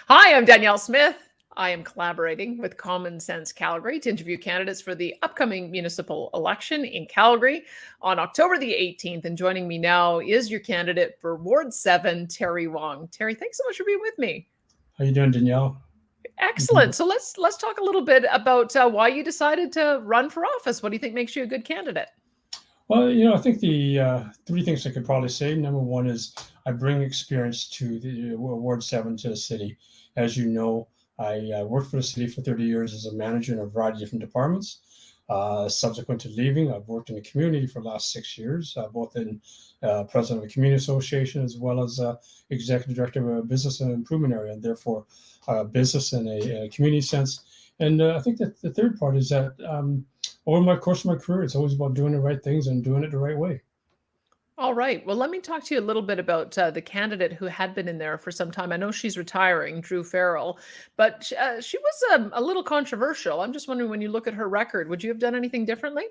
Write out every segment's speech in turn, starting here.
Hi, I'm Danielle Smith. I am collaborating with Common Sense Calgary to interview candidates for the upcoming municipal election in Calgary on October the 18th. And joining me now is your candidate for Ward 7, Terry Wong. Terry, thanks so much for being with me. How you doing, Danielle? Excellent. So let's talk a little bit about why you decided to run for office. What do you think makes you a good candidate? Well, I think the three things I could probably say. Number one is I bring experience to the Ward 7 to the city. As you know, I worked for the city for 30 years as a manager in a variety of different departments. Subsequent to leaving, I've worked in the community for the last 6 years, both in president of a community association as well as executive director of a business and improvement area, and therefore business in a community sense. And I think that the third part is that over my course of my career, it's always about doing the right things and doing it the right way. All right. Well, let me talk to you a little bit about the candidate who had been in there for some time. I know she's retiring, Drew Farrell, but she was a little controversial. I'm just wondering, when you look at her record, would you have done anything differently?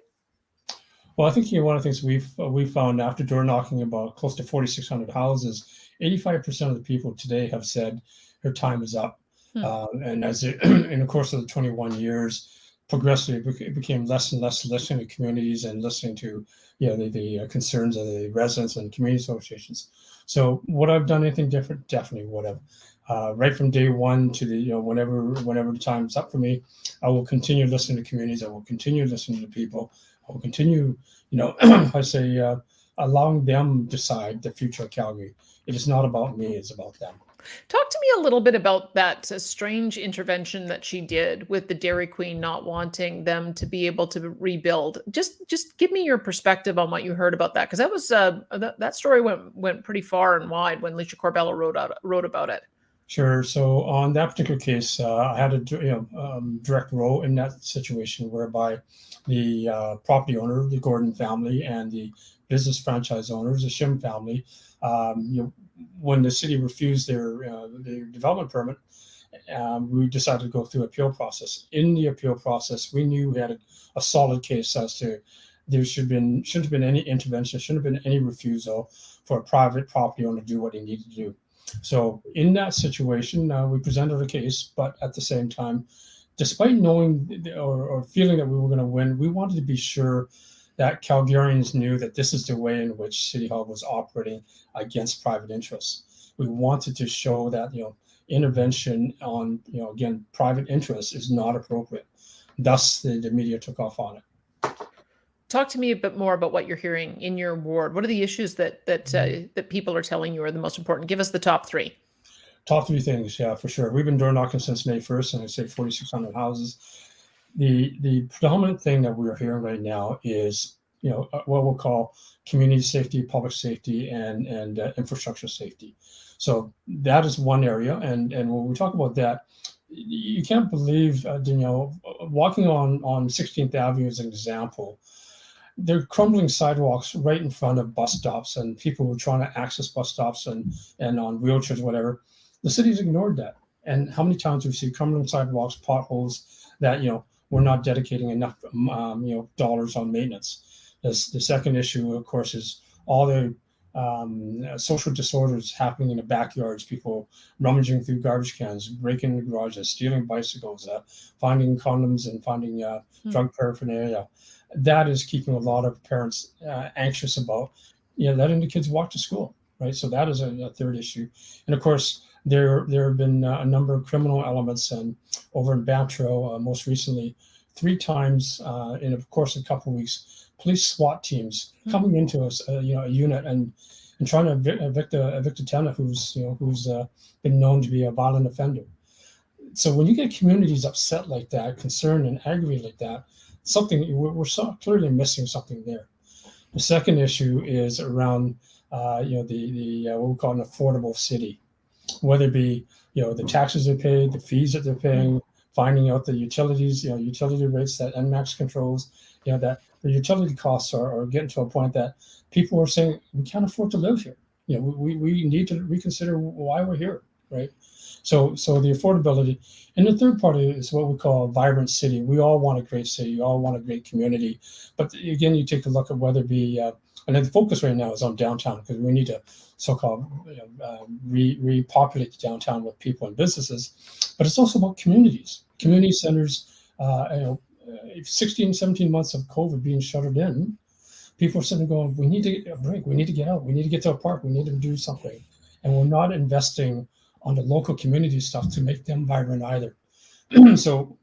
Well, I think one of the things we found after door knocking about close to 4,600 houses, 85% of the people today have said their time is up. Hmm. And in the course of the 21 years, progressively it became less and less listening to communities and listening to the concerns of the residents and community associations. So would I've done anything different? Definitely would have. Right from day one to the whenever the time's up for me, I will continue listening to communities. I will continue listening to people. I will continue, I say, allowing them decide the future of Calgary. It is not about me; it's about them. Talk to me a little bit about that strange intervention that she did with the Dairy Queen not wanting them to be able to rebuild. Just give me your perspective on what you heard about that, because that was that story went pretty far and wide when Alicia Corbella wrote about it. Sure. So on that particular case, I had a direct role in that situation whereby the property owner, the Gordon family, and the business franchise owners, the Shim family, when the city refused their development permit, we decided to go through appeal process. In the appeal process, we knew we had a solid case as to there shouldn't have been any intervention, shouldn't have been any refusal for a private property owner to do what he needed to do. So in that situation, we presented a case, but at the same time, despite knowing or feeling that we were going to win, we wanted to be sure that Calgarians knew that this is the way in which City Hall was operating against private interests. We wanted to show that intervention on again private interests is not appropriate. Thus, the media took off on it. Talk to me a bit more about what you're hearing in your ward. What are the issues that people are telling you are the most important? Give us the top three. Top three things, yeah, for sure. We've been door knocking since May 1st, and I say 4,600 houses. The predominant thing that we're hearing right now is what we'll call community safety, public safety, and infrastructure safety. So that is one area, and when we talk about that, you can't believe, Danielle, walking on 16th Avenue as an example. There are crumbling sidewalks right in front of bus stops and people who are trying to access bus stops and on wheelchairs, whatever. The city's ignored that. And how many times we see crumbling sidewalks, potholes that we're not dedicating enough dollars on maintenance. The second issue, of course, is all the social disorders happening in the backyards. People rummaging through garbage cans, breaking the garages, stealing bicycles, finding condoms, and finding drug paraphernalia. That is keeping a lot of parents anxious about letting the kids walk to school, right? So that is a third issue. And of course, there have been a number of criminal elements, and over in Bantro, most recently, 3 times in the course of a couple of weeks, police SWAT teams coming into a unit and trying to evict a tenant who's been known to be a violent offender. So when you get communities upset like that, concerned and aggravated like that, we're so clearly missing something there. The second issue is around the what we call an affordable city, whether it be the taxes they pay, the fees that they're paying, finding out the utilities, utility rates that NMAX controls, that the utility costs are getting to a point that people are saying we can't afford to live here. We need to reconsider why we're here, right? So the affordability. And the third part is what we call a vibrant city. We all want a great city. We all want a great community. But again, you take a look at whether it be And then the focus right now is on downtown because we need to so-called repopulate the downtown with people and businesses. But it's also about communities, community centers. 16, 17 months of COVID being shuttered in, people are sitting going, we need to get a break. We need to get out. We need to get to a park. We need to do something. And we're not investing on the local community stuff to make them vibrant either. So,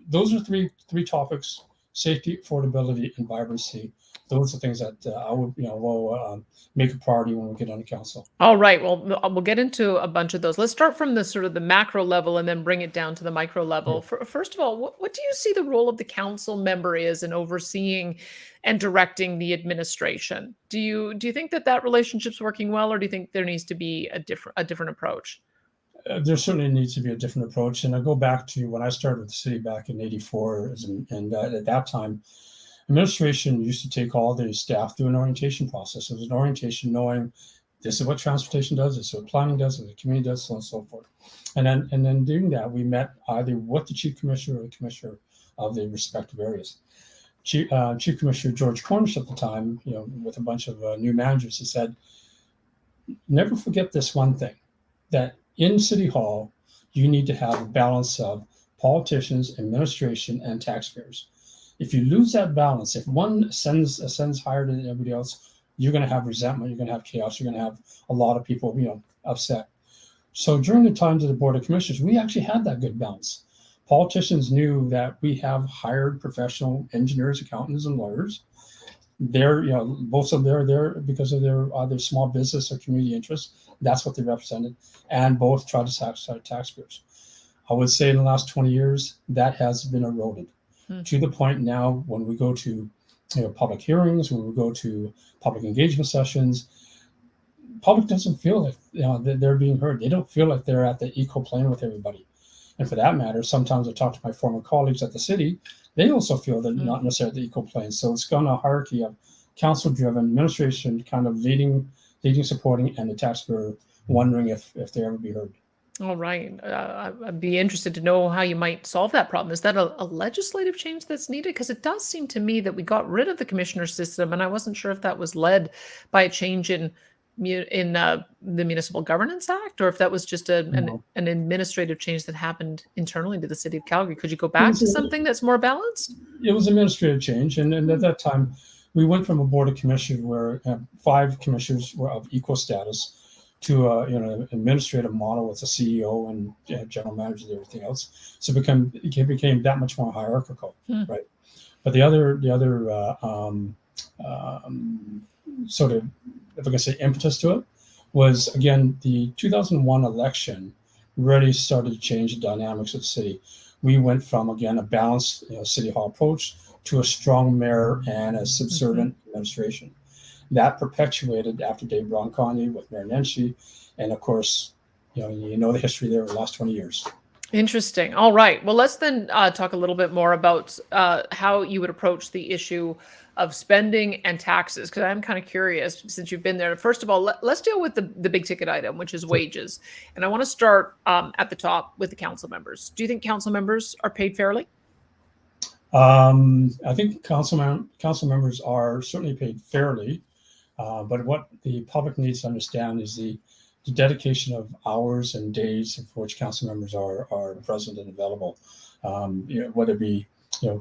those are three topics: safety, affordability, and vibrancy. Those are things that I would, will make a priority when we get on the council. All right. Well, we'll get into a bunch of those. Let's start from the sort of the macro level and then bring it down to the micro Yeah. level. First of all, what do you see the role of the council member is in overseeing and directing the administration? Do you think that relationship's working well, or do you think there needs to be a different approach? There certainly needs to be a different approach. And I go back to when I started with the city back in '84, and at that time, administration used to take all the staff through an orientation process. It was an orientation knowing this is what transportation does, this is what planning does, what the community does, so on and so forth. And then doing that, we met either with the chief commissioner or the commissioner of the respective areas. Chief Commissioner George Cornish at the time, with a bunch of new managers, he said, never forget this one thing, that in City Hall, you need to have a balance of politicians, administration, and taxpayers. If you lose that balance, if one ascends higher than everybody else, you're going to have resentment, you're going to have chaos, you're going to have a lot of people, upset. So during the times of the Board of Commissioners, we actually had that good balance. Politicians knew that we have hired professional engineers, accountants, and lawyers. They're, most of them are there because of their either small business or community interests. That's what they represented, and both try to satisfy taxpayers. I would say in the last 20 years, that has been eroded to the point now when we go to public hearings, when we go to public engagement sessions, public doesn't feel like that they're being heard. They don't feel like they're at the equal plane with everybody. And for that matter, sometimes I talk to my former colleagues at the city, they also feel they're not necessarily at the equal plane. So it's gone a hierarchy of council-driven administration kind of leading, supporting, and the taxpayer wondering if they ever be heard. All right. I'd be interested to know how you might solve that problem. Is that a legislative change that's needed? Because it does seem to me that we got rid of the commissioner system, and I wasn't sure if that was led by a change in the Municipal Governance Act, or if that was just an administrative change that happened internally to the city of Calgary. Could you go back to something that's more balanced? It was administrative change, and at that time, we went from a board of commissioners where 5 commissioners were of equal status to an administrative model with a CEO and general manager and everything else. So it became that much more hierarchical, right? But the other sort of, if I can say, impetus to it was, again, the 2001 election really started to change the dynamics of the city. We went from, again, a balanced city hall approach to a strong mayor and a subservient administration. That perpetuated after Dave Bronconti with Mayor Nenshi, and of course, the history there over the last 20 years. Interesting. All right. Well, let's then talk a little bit more about how you would approach the issue of spending and taxes, because I'm kind of curious since you've been there. First of all, let's deal with the big ticket item, which is wages. And I want to start at the top with the council members. Do you think council members are paid fairly? I think council members are certainly paid fairly. But what the public needs to understand is the dedication of hours and days for which council members are present and available. Whether it be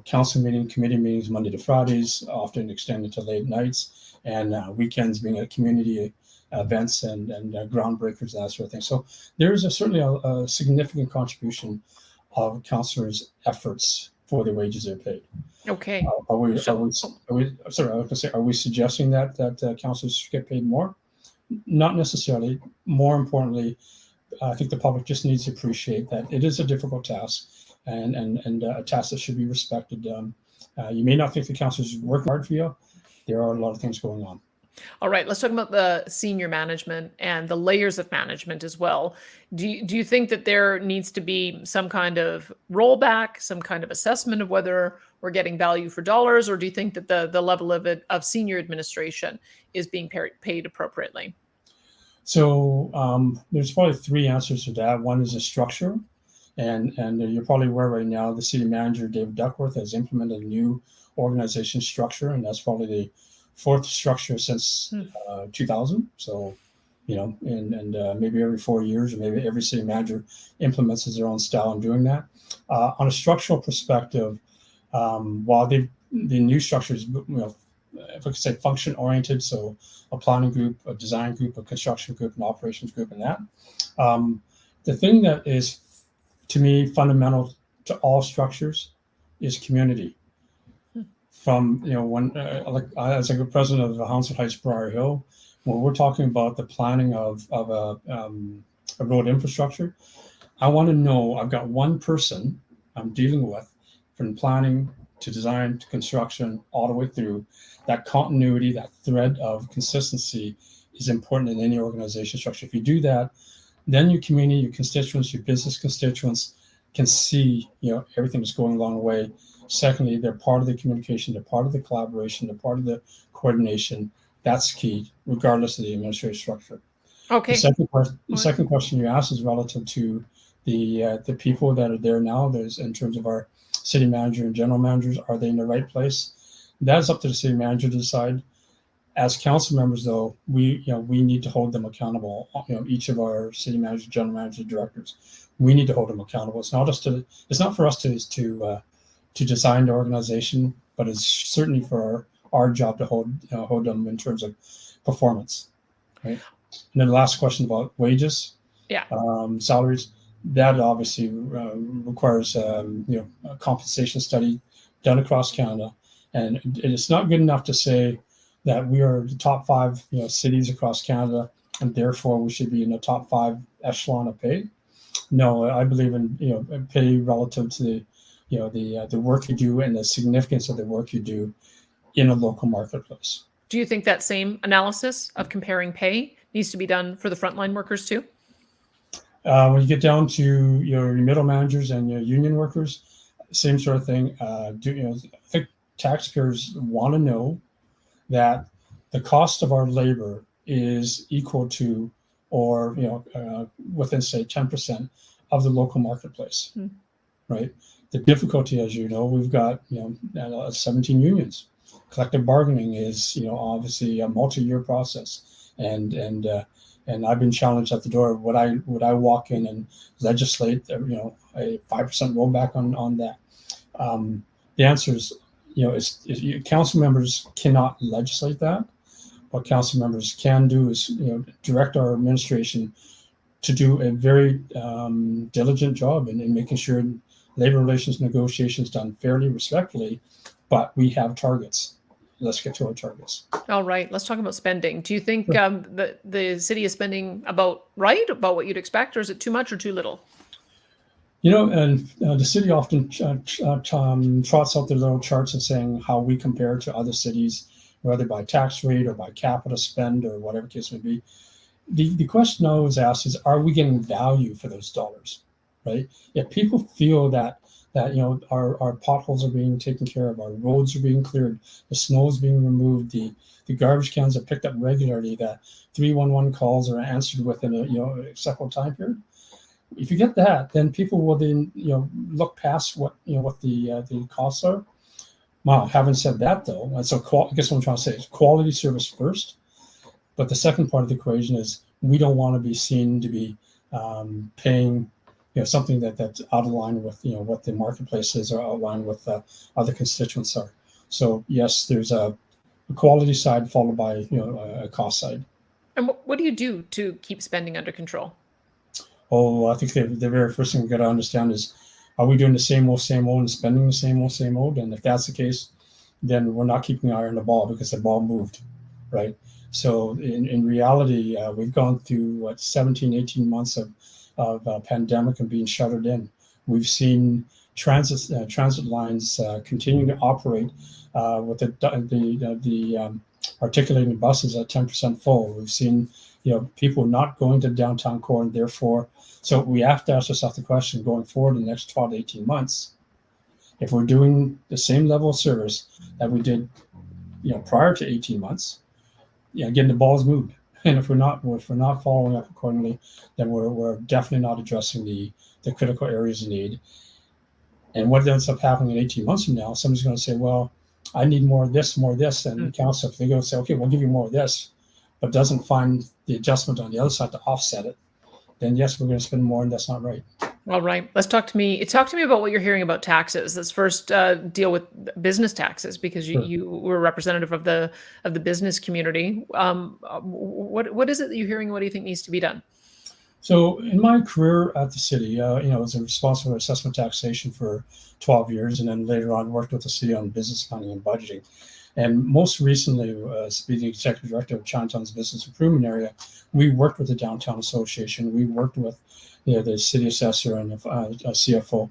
council committee meetings Monday to Fridays, often extended to late nights, and weekends being at community events and groundbreakers and that sort of thing. So there is certainly a significant contribution of councillors' efforts for the wages they're paid. Okay. Are we suggesting that councillors should get paid more? Not necessarily. More importantly, I think the public just needs to appreciate that it is a difficult task and a task that should be respected. You may not think the councillors work hard for you. There are a lot of things going on. All right, let's talk about the senior management and the layers of management as well. Do you think that there needs to be some kind of rollback, some kind of assessment of whether we're getting value for dollars, or do you think that the level of senior administration is being paid appropriately? So there's probably 3 answers to that. One is a structure, and you're probably aware right now the city manager David Duckworth has implemented a new organization structure, and that's probably the fourth structure since Hmm. 2000. So, and maybe every 4 years, or maybe every city manager implements their own style in doing that. On a structural perspective, while the new structures, if I could say function oriented, so a planning group, a design group, a construction group, an operations group, and that. The thing that is, to me, fundamental to all structures is community. From when as a president of the Hounslow Heights Briar Hill, when we're talking about the planning of a road infrastructure, I want to know I've got one person I'm dealing with, from planning to design to construction, all the way through. That continuity, that thread of consistency is important in any organization structure. If you do that, then your community, your constituents, your business constituents can see everything that's going along the way. Secondly, they're part of the communication, they're part of the collaboration, they're part of the coordination. That's key, regardless of the administrative structure. Okay. The second question you asked is relative to the people that are there now. There's, in terms of our city manager and general managers, are they in the right place? That's up to the city manager to decide. As council members, though, we need to hold them accountable. Each of our city managers, general managers, directors, we need to hold them accountable. It's not for us to design the organization, but it's certainly for our job to hold them in terms of performance, right? And then the last question about wages, salaries, that obviously requires a compensation study done across Canada, and it's not good enough to say that we are the top 5 cities across Canada, and therefore we should be in the top 5 echelon of pay. No, I believe in pay relative to the work you do and the significance of the work you do in a local marketplace. Do you think that same analysis of comparing pay needs to be done for the frontline workers too? When you get down to your middle managers and your union workers, same sort of thing. I think taxpayers want to know that the cost of our labor is equal to, or within, say, 10% of the local marketplace, right? The difficulty, as you know, we've got 17 unions. Collective bargaining is obviously a multi-year process, and I've been challenged at the door. Would I walk in and legislate a 5% rollback on that? The answer is council members cannot legislate that. What council members can do is direct our administration to do a very diligent job in making sure labor relations negotiations done fairly, respectfully, but we have targets. Let's get to our targets. All right, let's talk about spending. Do you think the city is spending about right, about what you'd expect, or is it too much or too little? And the city often trots out their little charts and saying how we compare to other cities, whether by tax rate or by capita spend or whatever case may be. The question I always ask is, are we getting value for those dollars, right? If people feel that our potholes are being taken care of, our roads are being cleared, the snow is being removed, the garbage cans are picked up regularly, that 311 calls are answered within a acceptable time period. If you get that, then people will then look past what the costs are. Wow. Having said that, though, and so I guess what I'm trying to say is quality service first. But the second part of the equation is we don't want to be seen to be paying something that's out of line with what the marketplace is, or out of line with other constituents are. So yes, there's a quality side followed by a cost side. And what do you do to keep spending under control? Oh, I think the very first thing we got to understand is, are we doing the same old, and spending the same old? And if that's the case, then we're not keeping our eye on the ball, because the ball moved, right? So in reality, we've gone through 17, 18 months of pandemic and being shuttered in. We've seen transit lines continue to operate with the articulating buses at 10% full. We've seen people not going to downtown core, and therefore, so we have to ask ourselves the question going forward in the next 12 to 18 months, if we're doing the same level of service that we did prior to 18 months, again, the ball's moved. And if we're not following up accordingly, then we're definitely not addressing the critical areas of need. And what ends up happening in 18 months from now, somebody's going to say, well, I need more of this, and council, if they go say, okay, we'll give you more of this, but doesn't find the adjustment on the other side to offset it, then yes, we're going to spend more, and that's not right. All right. Let's talk to me. Talk to me about what you're hearing about taxes. Let's first deal with business taxes because Sure. you were a representative of the business community. What is it that you're hearing? What do you think needs to be done? So in my career at the city, I was responsible for assessment taxation for 12 years, and then later on worked with the city on business planning and budgeting. And most recently, as being the executive director of Chinatown's business improvement area, we worked with the Downtown Association. We worked with the city assessor and a CFO.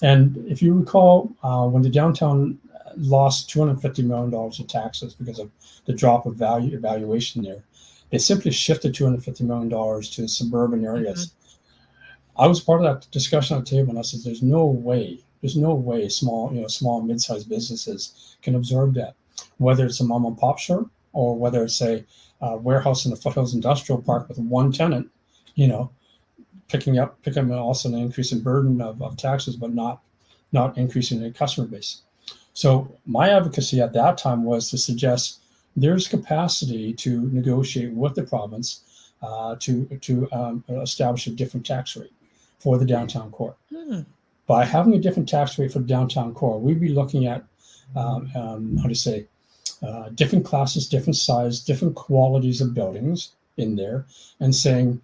And if you recall, when the downtown lost $250 million of taxes because of the drop of value evaluation there, they simply shifted $250 million to the suburban areas. I was part of that discussion on the table, and I said, "There's no way small, mid-sized businesses can absorb that. Whether it's a mom and pop shop or whether it's a warehouse in the Foothills Industrial Park with one tenant, picking up also an increase in burden of taxes, but not increasing the customer base." So my advocacy at that time was to suggest there's capacity to negotiate with the province to establish a different tax rate for the downtown core. By having a different tax rate for the downtown core, we'd be looking at different classes, different size, different qualities of buildings in there, and saying,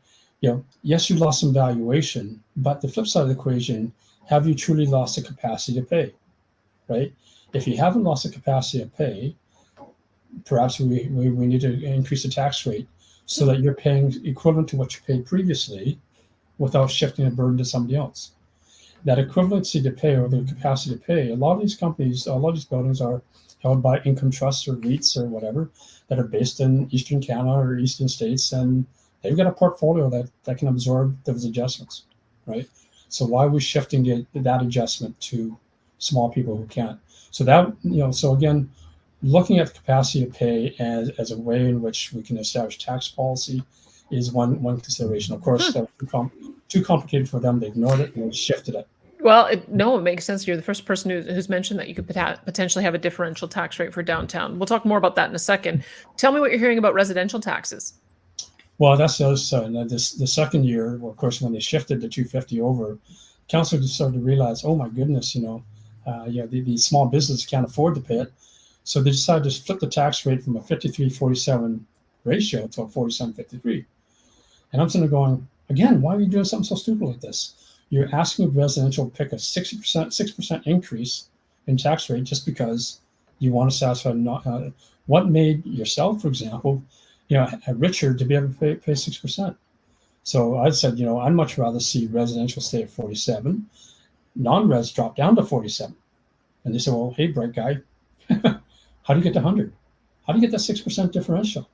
yes, you lost some valuation, but the flip side of the equation, have you truly lost the capacity to pay, right? If you haven't lost the capacity to pay, perhaps we need to increase the tax rate so that you're paying equivalent to what you paid previously without shifting a burden to somebody else. That equivalency to pay or the capacity to pay, a lot of these buildings are held by income trusts or REITs or whatever that are based in Eastern Canada or Eastern states, and they've got a portfolio that can absorb those adjustments, right? So why are we shifting that adjustment to small people who can't? So that, so again, looking at the capacity to pay as a way in which we can establish tax policy is one consideration. Of course, that was too complicated for them. They ignored it and they shifted it. Well, it makes sense. You're the first person who's mentioned that you could potentially have a differential tax rate for downtown. We'll talk more about that in a second. Tell me what you're hearing about residential taxes. Well, that's the other side. The second year, of course, when they shifted the 250 over, council just started to realize, oh my goodness, these small businesses can't afford to pay it. So they decided to flip the tax rate from a 53-47 ratio to a 47-53. And I'm sitting there going, again, why are you doing something so stupid like this? You're asking residential to pick a 6% increase in tax rate just because you want to satisfy what made yourself, for example, richer to be able to pay 6%. So I said, I'd much rather see residential stay at 47, non-res drop down to 47. And they said, well, hey, bright guy, how do you get to 100? How do you get that 6% differential?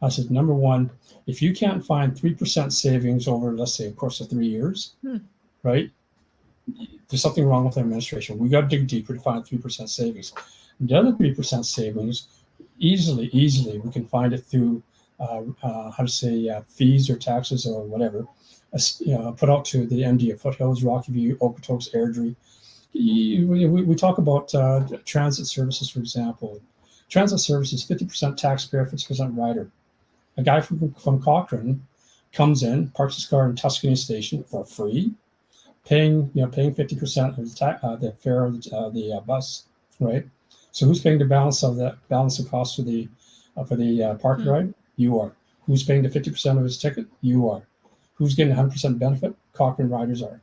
I said, number one, if you can't find 3% savings over, let's say, a course of 3 years, right? There's something wrong with the administration. We got to dig deeper to find 3% savings. The other 3% savings, easily, we can find it through, fees or taxes or whatever, put out to the MD of Foothills, Rocky View, Okotoks, Airdrie. We talk about transit services, for example. Transit services, 50% taxpayer, 50% rider. A guy from Cochrane comes in, parks his car in Tuscany Station for free, paying 50% of the fare of the bus, right? So who's paying the balance of cost for the park ride? You are. Who's paying the 50% of his ticket? You are. Who's getting 100% benefit? Cochrane riders are.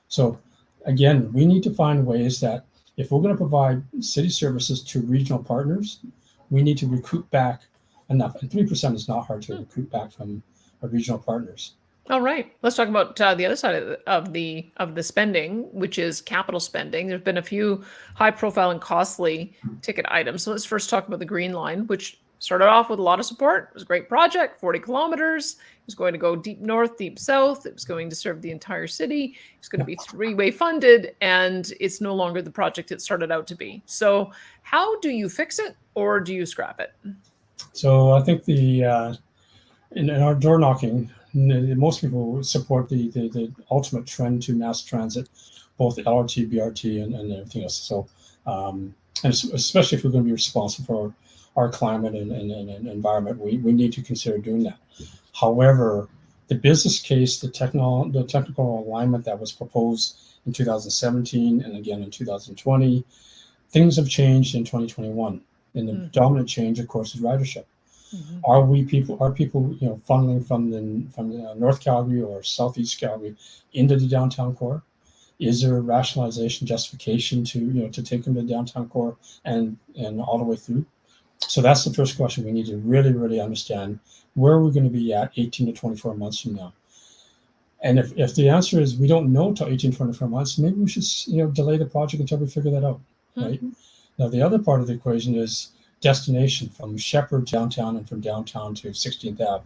So again, we need to find ways that if we're going to provide city services to regional partners, we need to recruit back enough. And 3% is not hard to recruit back from our regional partners. All right, let's talk about the other side of the spending, which is capital spending. There's been a few high-profile and costly ticket items. So let's first talk about the Green Line, which started off with a lot of support. It was a great project, 40 kilometers. It was going to go deep north, deep south. It was going to serve the entire city. It was going to be three-way funded, and it's no longer the project it started out to be. So how do you fix it, or do you scrap it? So I think in our door knocking, most people support the ultimate trend to mass transit, both LRT, BRT, and everything else. So and especially if we're going to be responsible for our climate and environment, we need to consider doing that. However, the business case, the technical alignment that was proposed in 2017 and again in 2020, things have changed in 2021. And the dominant change, of course, is ridership. Are people funneling from the North Calgary or Southeast Calgary into the downtown core? Is there a rationalization justification to take them to downtown core and all the way through? So that's the first question. We need to really understand where we're going to be at 18 to 24 months from now. And if the answer is we don't know till 18 to 24 months, maybe we should delay the project until we figure that out, right? Now the other part of the equation is destination from Shepherd to downtown and from downtown to 16th Ave.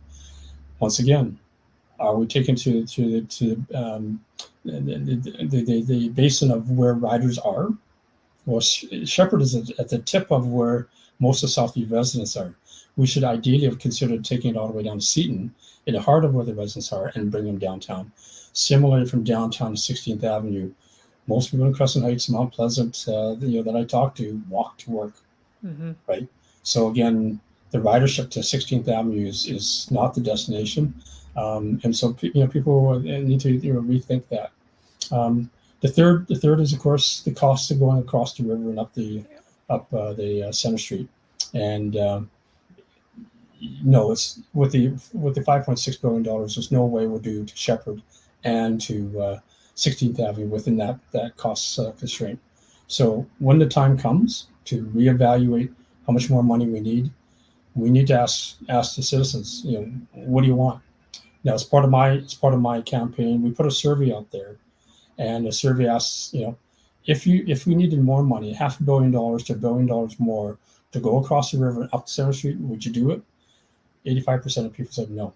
Once again, are we taken to the basin of where riders are? Well, Shepherd is at the tip of where most of Southview residents are. We should ideally have considered taking it all the way down to Seaton, in the heart of where the residents are, and bring them downtown. Similarly, from downtown to 16th Avenue, most people in Crescent Heights, Mount Pleasant, that I talk to, walk to work, right? So again, the ridership to 16th Avenue is not the destination, and so people need to rethink that. The third is, of course, the cost of going across the river and up the Center Street, and no, it's with the $5.6 billion. There's no way we'll do to Shepherd and to 16th Avenue within that cost constraint. So when the time comes to reevaluate how much more money we need to ask the citizens, what do you want? Now, as part of my campaign, we put a survey out there, and the survey asks, if we needed more money, $500 million to $1 billion more to go across the river and up Center Street, would you do it? 85% of people said no.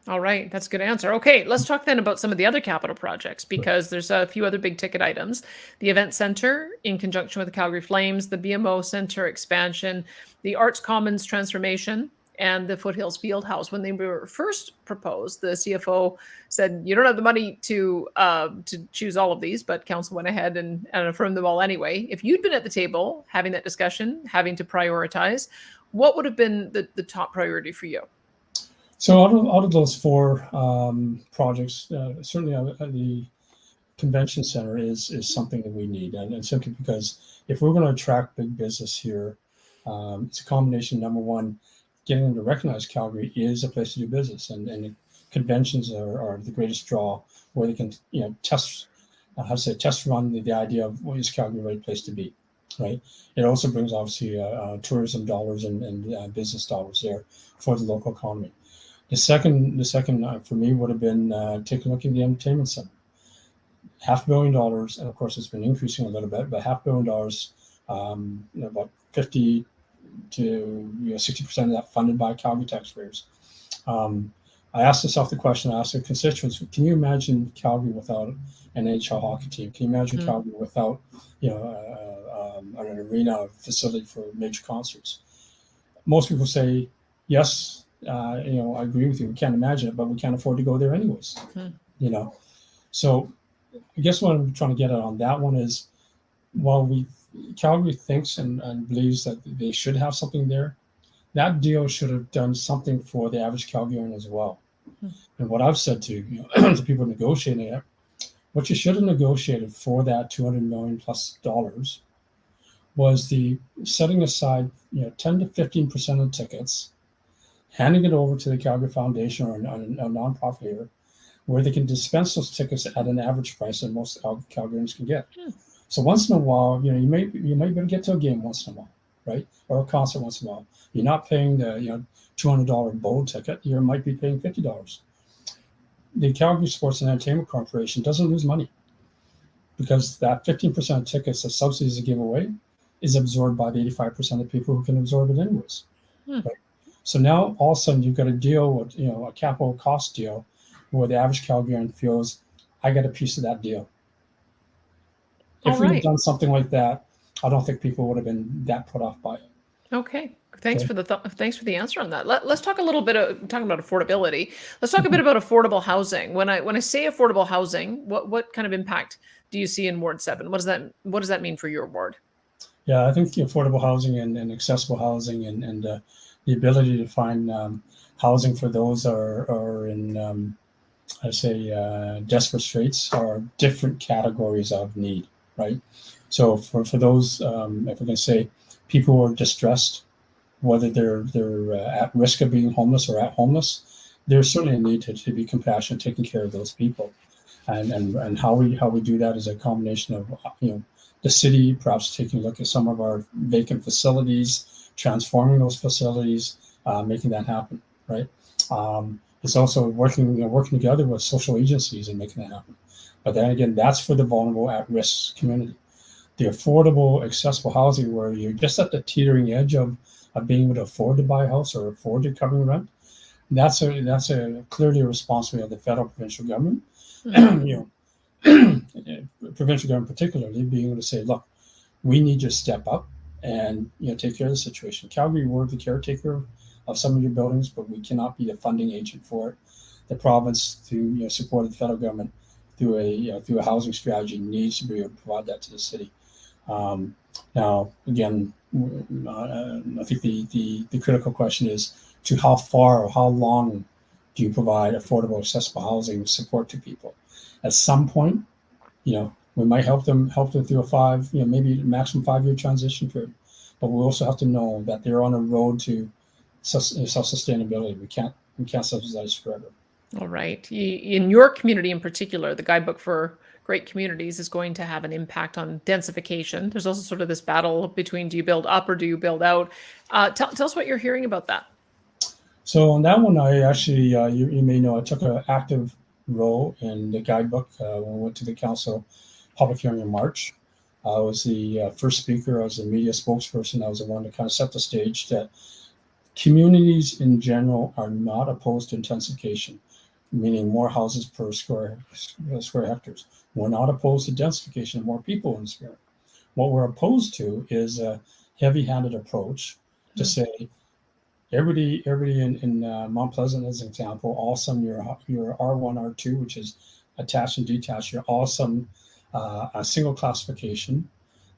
All right. That's a good answer. Okay. Let's talk then about some of the other capital projects, because there's a few other big ticket items. The Event Center in conjunction with the Calgary Flames, the BMO Center expansion, the Arts Commons transformation, and the Foothills Fieldhouse. When they were first proposed, the CFO said, you don't have the money to choose all of these, but council went ahead and affirmed them all anyway. If you'd been at the table having that discussion, having to prioritize, what would have been the top priority for you? So out of those four projects, certainly the convention center is something that we need, and simply because if we're going to attract big business here, it's a combination. Number one, getting them to recognize Calgary is a place to do business, and conventions are the greatest draw, where they can test run the idea of what is Calgary the right place to be, right? It also brings obviously tourism dollars and business dollars there for the local economy. The second for me would have been taking a look at the entertainment center. $500 million, and of course it's been increasing a little bit, but $500 million, about 50 to 60% of that funded by Calgary taxpayers. I asked myself the question. I asked the constituents: can you imagine Calgary without an NHL hockey team? Can you imagine Calgary without an arena facility for major concerts? Most people say yes. I agree with you. We can't imagine it, but we can't afford to go there anyways. So I guess what I'm trying to get at on that one is, while Calgary thinks and believes that they should have something there, that deal should have done something for the average Calgarian as well. And what I've said to to people negotiating it, what you should have negotiated for that $200 million plus was the setting aside 10 to 15% of the tickets, handing it over to the Calgary Foundation or a nonprofit here, where they can dispense those tickets at an average price that most Calgarians can get. So once in a while, you might be able to get to a game once in a while, right? Or a concert once in a while. You're not paying the $200 bowl ticket. You might be paying $50. The Calgary Sports and Entertainment Corporation doesn't lose money, because that 15% of tickets, the subsidies they give away, is absorbed by the 85% of people who can absorb it anyways. Right? So now all of a sudden you've got a deal with a capital cost deal, where the average Calgarian feels, I got a piece of that deal. If we had done something like that, I don't think people would have been that put off by it. Okay. Thanks for the answer on that. Let's talk a little bit talking about affordability. Let's talk a bit about affordable housing. When I say affordable housing, what kind of impact do you see in Ward 7? What does that mean for your ward? Yeah, I think the affordable housing and accessible housing and the ability to find housing for those are in, I say, desperate straits are different categories of need, right? So for those, if we can say, people who are distressed, whether they're at risk of being homeless or at homeless, there's certainly a need to be compassionate, taking care of those people, and how we do that is a combination of the city perhaps taking a look at some of our vacant facilities, transforming those facilities, making that happen, right? It's also working together with social agencies and making that happen. But then again, that's for the vulnerable at risk community. The affordable, accessible housing where you're just at the teetering edge of being able to afford to buy a house or afford to cover rent. That's a clearly a responsibility of the federal provincial government. Mm. Provincial government particularly being able to say, look, we need you to step up and take care of the situation. Calgary, we're the caretaker of some of your buildings, but we cannot be the funding agent for it. The province, through support of the federal government, through a housing strategy, needs to be able to provide that to the city. Now, again, I think the critical question is to how far or how long do you provide affordable, accessible housing support to people? At some point, we might help them through a maybe maximum 5-year transition period, but we also have to know that they're on a road to self-sustainability. We can't subsidize forever. All right. In your community in particular, the guidebook for great communities is going to have an impact on densification. There's also sort of this battle between do you build up or do you build out? Tell us what you're hearing about that. So on that one, I actually, you may know, I took an active role in the guidebook when we went to the council public hearing in March. I was the first speaker. I was the media spokesperson. I was the one to kind of set the stage that communities in general are not opposed to intensification, meaning more houses per square hectares. We're not opposed to densification, more people in the spirit. What we're opposed to is a heavy-handed approach to say, everybody in Mount Pleasant, as an example, all of a sudden your R1, R2, which is attached and detached, you're all of a sudden a single classification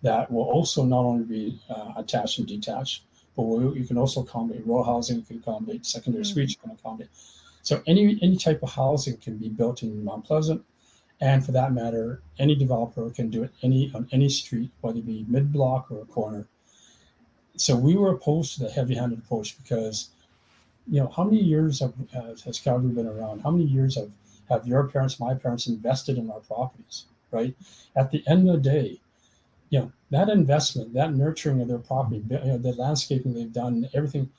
that will also not only be attached and detached, but you can also accommodate row housing, you can accommodate secondary suites, you can accommodate. So any type of housing can be built in Mount Pleasant, and for that matter, any developer can do it on any street, whether it be mid-block or a corner. So we were opposed to the heavy-handed approach because, how many years has Calgary been around? How many years have your parents, my parents invested in our properties, right? At the end of the day, that investment, that nurturing of their property, the landscaping they've done, everything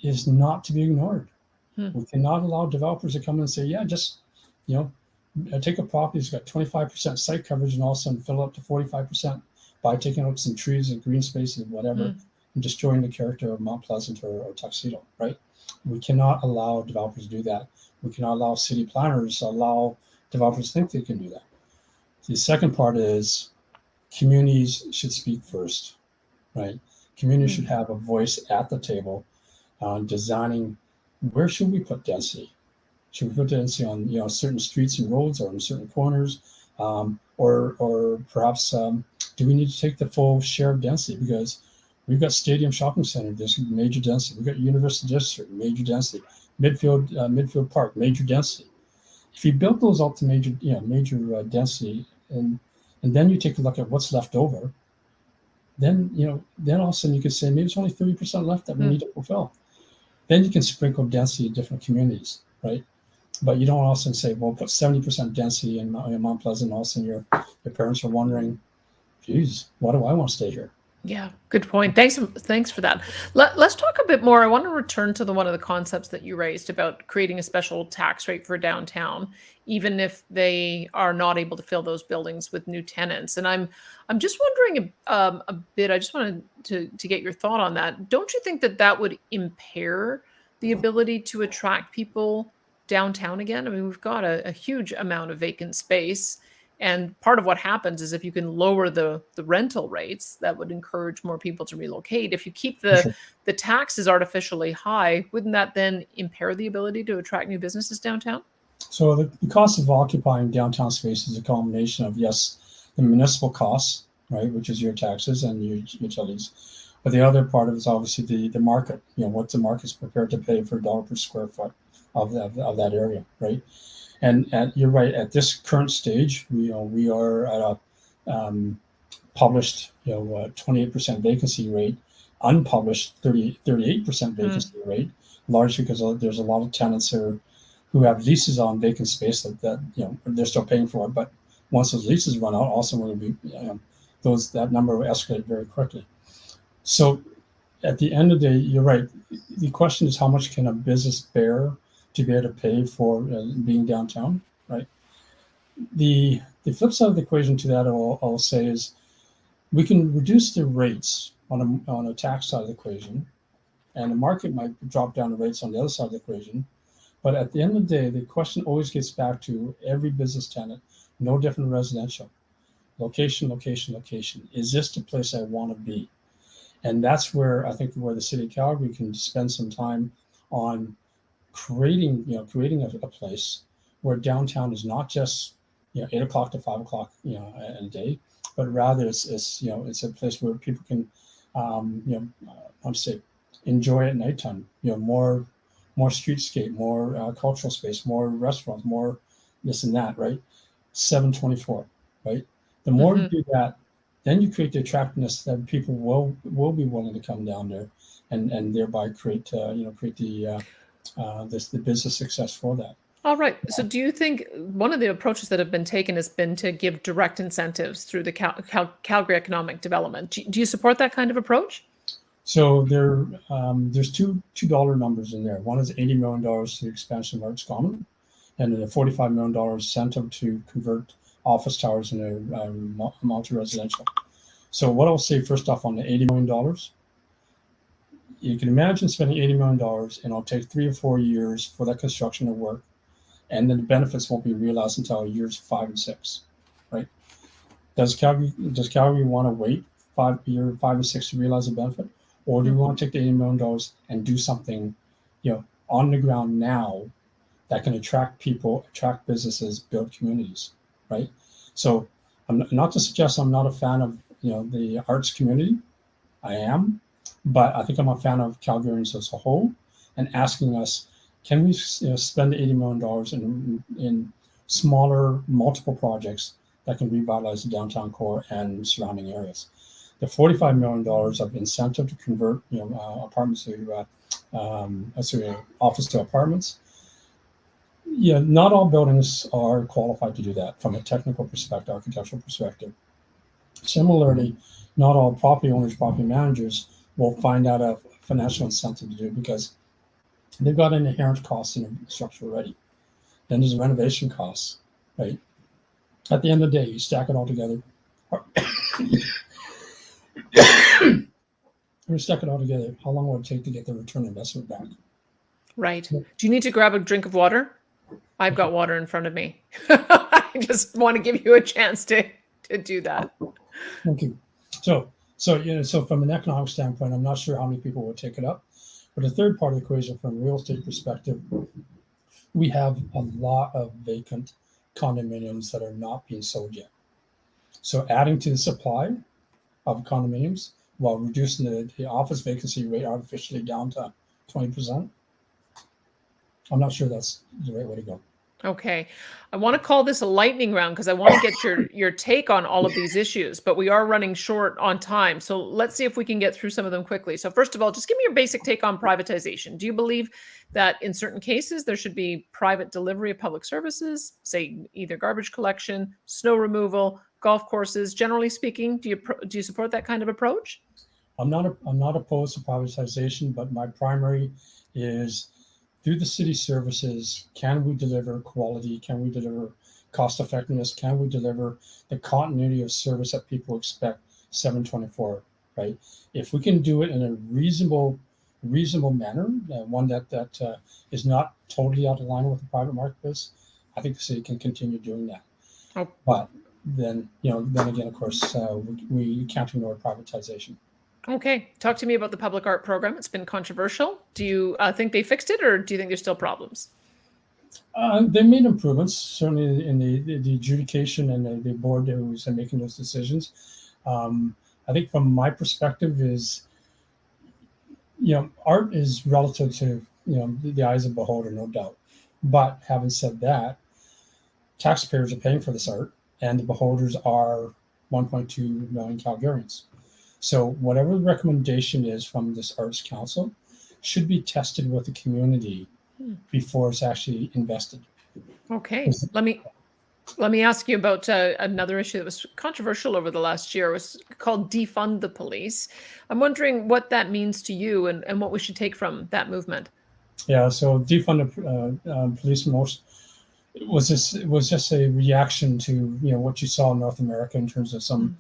is not to be ignored. We cannot allow developers to come in and say, yeah, just, take a property that's got 25% site coverage and all of a sudden fill up to 45% by taking out some trees and green spaces and whatever, and destroying the character of Mount Pleasant or Tuxedo, right? We cannot allow developers to do that. We cannot allow city planners to allow developers to think they can do that. The second part is communities should speak first, right? Communities should have a voice at the table on designing where should we put density. Should we put density on certain streets and roads or in certain corners, or perhaps do we need to take the full share of density? Because we've got Stadium Shopping Center, there's major density. We've got University District, major density. Midfield Park, major density. If you build those up to major density, and then you take a look at what's left over, then all of a sudden you could say maybe it's only 30% left that we need to fulfill. Then you can sprinkle density in different communities, right? But you don't all of a sudden say, well, put 70% density in Mount Pleasant. All of a sudden your parents are wondering, geez, why do I want to stay here? Yeah, good point. Thanks for that. Let's talk a bit more. I want to return to one of the concepts that you raised about creating a special tax rate for downtown, even if they are not able to fill those buildings with new tenants. And I'm just wondering a bit. I just wanted to get your thought on that. Don't you think that would impair the ability to attract people downtown again? I mean, we've got a huge amount of vacant space. And part of what happens is if you can lower the rental rates, that would encourage more people to relocate. If you keep the taxes artificially high, wouldn't that then impair the ability to attract new businesses downtown? So the cost of occupying downtown space is a combination of, yes, the municipal costs, right, which is your taxes and your utilities. But the other part of it is obviously the market. What the market's prepared to pay for a dollar per square foot of that area, right? And you're right. At this current stage, we are at a published 28% vacancy rate, unpublished 38% Mm. vacancy rate, largely because there's a lot of tenants who have leases on vacant space that they're still paying for it, but once those leases run out, also will be that number will escalate very quickly. So at the end of the day, you're right. The question is how much can a business bear to be able to pay for being downtown, right? The flip side of the equation to that, I'll say, is we can reduce the rates on a tax side of the equation, and the market might drop down the rates on the other side of the equation. But at the end of the day, the question always gets back to every business tenant, no different than residential. Location, location, location. Is this the place I want to be? And that's where I think where the city of Calgary can spend some time on creating a place where downtown is not just 8 o'clock to 5 o'clock a day, but rather it's a place where people can I'd say enjoy at nighttime. More streetscape, more cultural space, more restaurants, more this and that. Right, 7/24. Right. The more you do that, then you create the attractiveness that people will be willing to come down there, and thereby create the business success for that. All right. So, do you think one of the approaches that have been taken has been to give direct incentives through the Calgary Economic Development? Do you support that kind of approach? So there's two dollar numbers in there. One is $80 million to the expansion of Arts Common, and then a $45 million incentive to convert office towers into multi-residential. So what I'll say first off on the $80 million, you can imagine spending $80 million, and it'll take 3 or 4 years for that construction to work, and then the benefits won't be realized until years 5 and 6, right? Does Calgary want to wait 5 and 6 to realize the benefit, or do we want to take the $80 million and do something, on the ground now that can attract people, attract businesses, build communities, right? So I'm not to suggest I'm not a fan of the arts community. I am, but I think I'm a fan of Calgarians as a whole, and asking us, can we spend $80 million in smaller multiple projects that can revitalize the downtown core and surrounding areas? The $45 million of incentive to convert apartments to office to apartments. Yeah, not all buildings are qualified to do that from a technical perspective, architectural perspective. Similarly, not all property owners, property managers will find out a financial incentive to do it because they've got an inherent cost in the structure already. Then there's renovation costs, right? At the end of the day, you stack it all together. Or stack it all together. How long will it take to get the return on investment back? Right. Do you need to grab a drink of water? I've got water in front of me. I just want to give you a chance to do that. Thank you. So from an economic standpoint, I'm not sure how many people will take it up. But the third part of the equation, from a real estate perspective, we have a lot of vacant condominiums that are not being sold yet. So adding to the supply of condominiums while reducing the office vacancy rate artificially down to 20%, I'm not sure that's the right way to go. Okay. I want to call this a lightning round because I want to get your take on all of these issues, but we are running short on time. So let's see if we can get through some of them quickly. So first of all, just give me your basic take on privatization. Do you believe that in certain cases there should be private delivery of public services, say either garbage collection, snow removal, golf courses? Generally speaking, do you support that kind of approach? I'm not opposed to privatization, but my primary is through the city services, can we deliver quality? Can we deliver cost effectiveness? Can we deliver the continuity of service that people expect 7/24, right? If we can do it in a reasonable manner, one that is not totally out of line with the private marketplace, I think the city can continue doing that. Oh. But then again, of course, we can't ignore privatization. Okay. Talk to me about the public art program. It's been controversial. Do you think they fixed it, or do you think there's still problems? They made improvements, certainly in the adjudication and the board who's making those decisions. I think from my perspective is, art is relative to, the eyes of the beholder, no doubt. But having said that, taxpayers are paying for this art, and the beholders are 1.2 million Calgarians. So whatever the recommendation is from this Arts Council should be tested with the community before it's actually invested. Okay, let me ask you about another issue that was controversial over the last year. It was called defund the police. I'm wondering what that means to you and what we should take from that movement. Yeah, so defund the police most was just a reaction to what you saw in North America in terms of some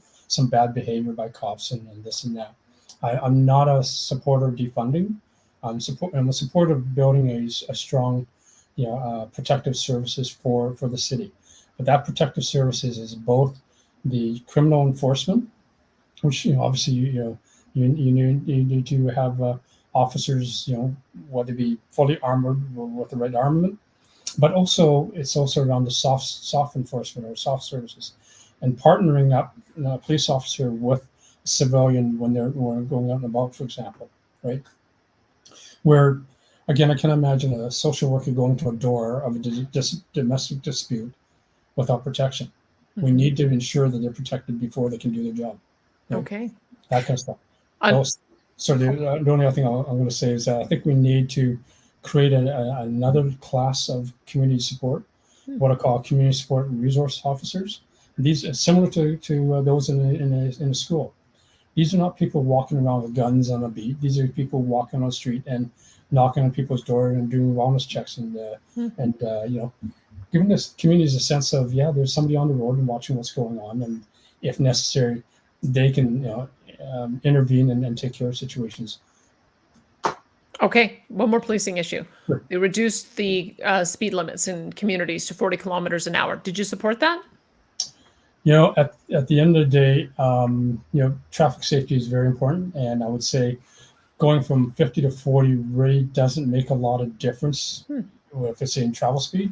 bad behavior by cops and this and that. I'm not a supporter of defunding. I'm a supporter of building a strong, protective services for the city. But that protective services is both the criminal enforcement, which obviously you need to have officers, whether it be fully armored or with the right armament, but also it's also around the soft enforcement or soft services, and partnering up a police officer with a civilian when they're going out and about, for example, right? Where, again, I can imagine a social worker going to a door of a domestic dispute without protection. We need to ensure that they're protected before they can do their job. Right? Okay. That kind of stuff. So the only other thing I'm going to say is that I think we need to create another class of community support, what I call community support resource officers. These are similar to those in a school. These are not people walking around with guns on a beat. These are people walking on the street and knocking on people's door and doing wellness checks and giving this communities a sense of, there's somebody on the road and watching what's going on, and if necessary, they can intervene and take care of situations. Okay, one more policing issue. Sure. They reduced the speed limits in communities to 40 kilometers an hour. Did you support that? At the end of the day, traffic safety is very important, and I would say going from 50 to 40 really doesn't make a lot of difference if it's in travel speed,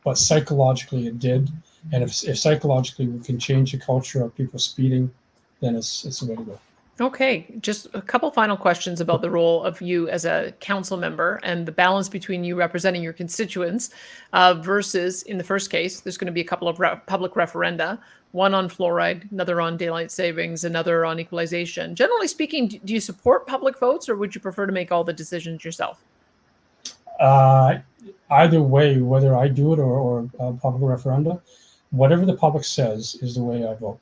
but psychologically it did. And if psychologically we can change the culture of people speeding, then it's the way to go. Okay, just a couple final questions about the role of you as a council member and the balance between you representing your constituents versus, in the first case, there's going to be a couple of public referenda, one on fluoride, another on daylight savings, another on equalization. Generally speaking, do you support public votes, or would you prefer to make all the decisions yourself? Either way, whether I do it or public referenda, whatever the public says is the way I vote,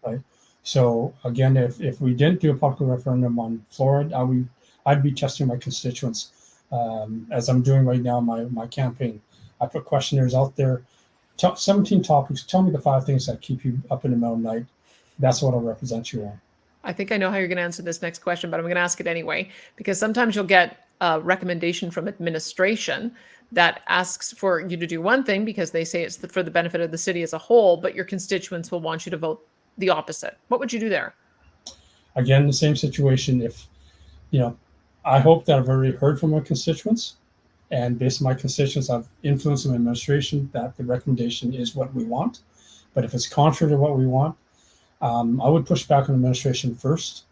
right? So again, if we didn't do a public referendum on fluoride, I'd be testing my constituents as I'm doing right now. My campaign, I put questionnaires out there, 17 topics. Tell me the 5 things that keep you up in the middle of the night. That's what I'll represent you on. I think I know how you're going to answer this next question, but I'm going to ask it anyway, because sometimes you'll get a recommendation from administration that asks for you to do one thing because they say it's for the benefit of the city as a whole, but your constituents will want you to vote the opposite. What would you do there? Again, the same situation. If, I hope that I've already heard from my constituents, and based on my constituents, I've influenced the administration that the recommendation is what we want. But if it's contrary to what we want, I would push back on administration first,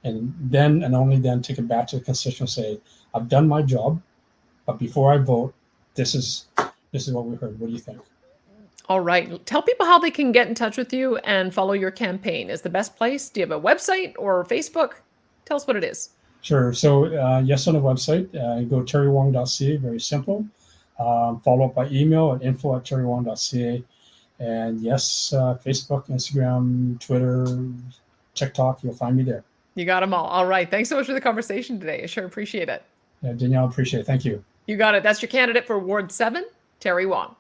and then and only then take it back to the constituents and say, I've done my job, but before I vote, this is what we heard. What do you think? All right. Tell people how they can get in touch with you and follow your campaign. Is the best place? Do you have a website or Facebook? Tell us what it is. Sure. So yes, on the website, go terrywong.ca, very simple. Follow up by email at info@terrywong.ca. And yes, Facebook, Instagram, Twitter, TikTok, you'll find me there. You got them all right. Thanks so much for the conversation today. I sure appreciate it. Danielle, appreciate it. Thank you. You got it. That's your candidate for Ward 7, Terry Wong.